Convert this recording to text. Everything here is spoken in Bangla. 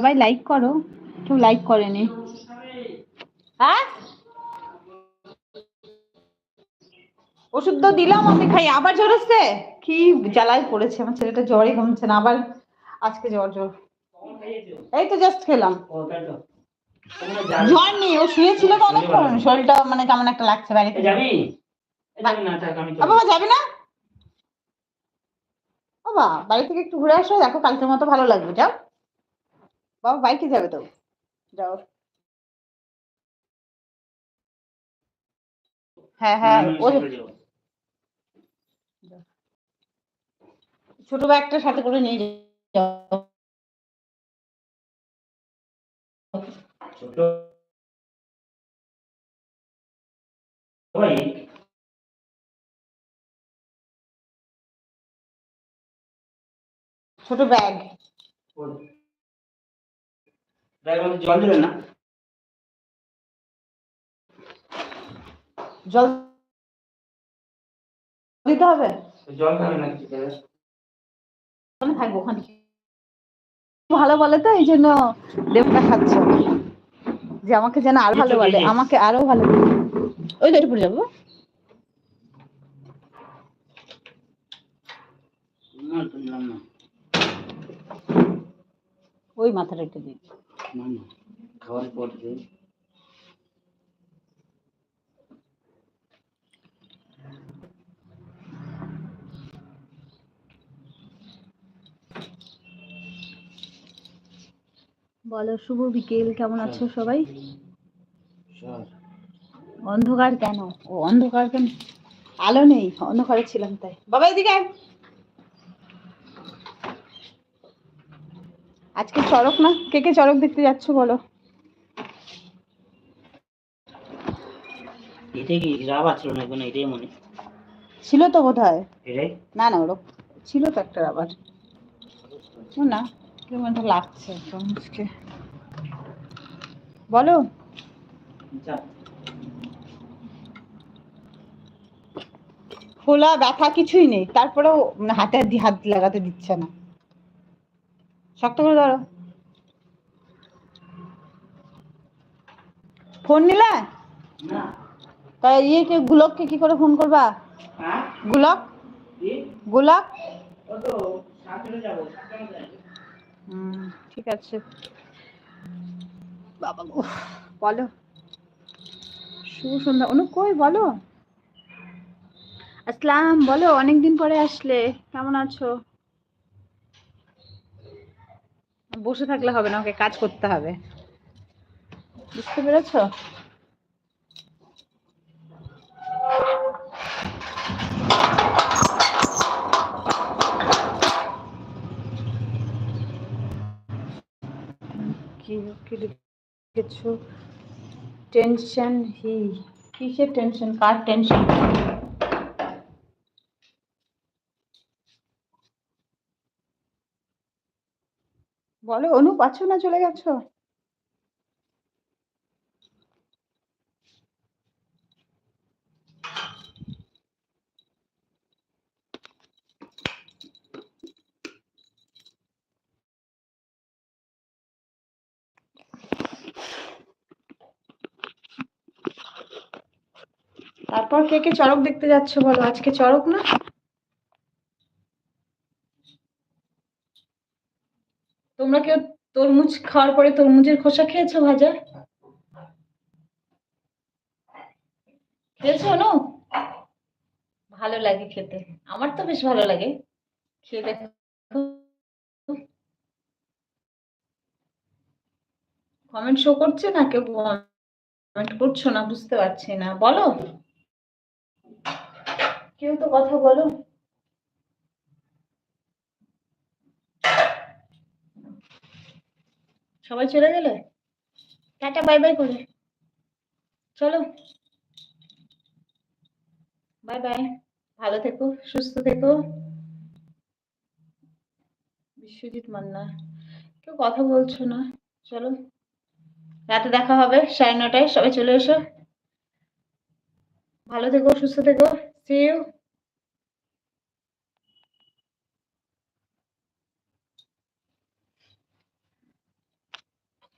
সবাই লাইক করো, কেউ লাইক করেনি। হ্যাঁ, ওষুধ তো দিলাম আমি খাই, আবার জ্বর আসছে। কি জ্বালায় পড়েছে আমার ছেলেটা, জ্বরই কমছে না, আবার আজকে জ্বর জ্বর। এই তো জাস্ট খেলাম। জ্বর নেই, ও শুয়েছিল তো অনেকক্ষণ, শরীরটা মানে কেমন একটা লাগছে। বাড়িতে যাবি? বাবা যাবি না? বাবা বাড়ি থেকে একটু ঘুরে আসো, দেখো কালকের মতো ভালো লাগবে। যাও বাবা, বাইকে যাবে তো, যাও। হ্যাঁ হ্যাঁ, ওই ছোট ব্যাগটা সাথে করে নিয়ে যাও। ছোট ছোট ব্যাগ, জল দিবেন না? জল দিতে হবে? জল খাবে না? থাকবো ওখানে, ভালো বলে তো এই জন্য দেবটা খাচ্ছে, যে আমাকে যেন আরো ভালো বলে, আমাকে আরো ভালো। ওই তো পড়ে যাবো। ওই মাথাটা একটু দিই, খাওয়ার পর বলো। শুভ বিকেল, কেমন আছো সবাই? অন্ধকার কেন? ও অন্ধকার কেন? আলো নেই, অন্ধকারে ছিলাম তাই। বাবা এদিকে আজকে চড়ক না? কে কে চড়ক দেখতে যাচ্ছ বলো? এটাই কি রাবার ছিল না? কোনো এটাই মনে ছিল তো বোধহয়। না না, ওরকম ছিল তো একটা রাবার। না কেমন লাগছে আজকে বলো। ফোলা ব্যথা কিছুই নেই, তারপরেও হাতে হাত লাগাতে দিচ্ছে না। শক্ত করে ধরো। ফোন নিলে তাই ইয়েকে গুলককে কি করে ফোন করবা? গুলক গুলক ঠিক আছে। বাবা বলো। শুভ সন্ধ্যা। অনু কই বলো? আসসালাম বলো, অনেকদিন পরে আসলে, কেমন আছো? বসে থাকলে হবে না, ওকে কাজ করতে হবে, বুঝতে পেরেছো? কি কি লিখেছো? টেনশন হি? কিসের টেনশন? কার টেনশন? বলো অনু, পাচ্ছ না, চলে গেছো? তারপর কে কে চড়ক দেখতে যাচ্ছ বলো? আজকে চড়ক না? তোমরা কেউ তরমুজ খাওয়ার পরে তরমুজের খোসা খেয়েছো ভাজা? খেয়েছো অনু? ভালো লাগে খেতে, আমার তো বেশ ভালো লাগে। খেয়ে দেখো। কমেন্ট শো করছে না, কেউ কমেন্ট করছো না, বুঝতে পারছি না, বলো। কেউ তো কথা বলো। সবাই চলে গেলে? টাটা বাই বাই করে চলো। বাই বাই, ভালো থেকো, সুস্থ থেকো। বিশ্বজিৎ মান্না, কেউ কথা বলছো না। চলো, রাতে দেখা হবে 9:30টায়, সবাই চলে এসো। ভালো থেকো, সুস্থ থেকো। See you.